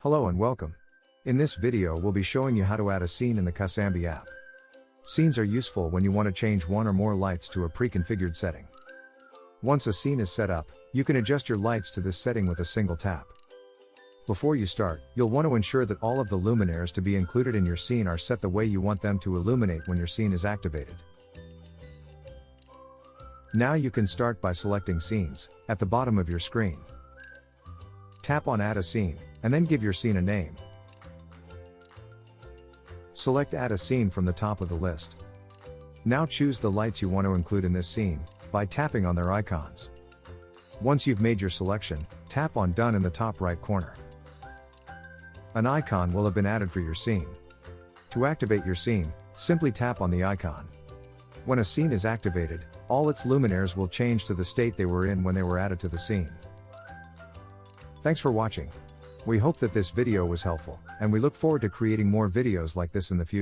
Hello and welcome. In this video we'll be showing you how to add a scene in the Casambi app. Scenes are useful when you want to change one or more lights to a pre-configured setting. Once a scene is set up, you can adjust your lights to this setting with a single tap. Before you start, you'll want to ensure that all of the luminaires to be included in your scene are set the way you want them to illuminate when your scene is activated. Now you can start by selecting Scenes, at the bottom of your screen. Tap on Add a Scene, and then give your scene a name. Select Add a Scene from the top of the list. Now choose the lights you want to include in this scene, by tapping on their icons. Once you've made your selection, tap on Done in the top right corner. An icon will have been added for your scene. To activate your scene, simply tap on the icon. When a scene is activated, all its luminaires will change to the state they were in when they were added to the scene. Thanks for watching. We hope that this video was helpful, and we look forward to creating more videos like this in the future.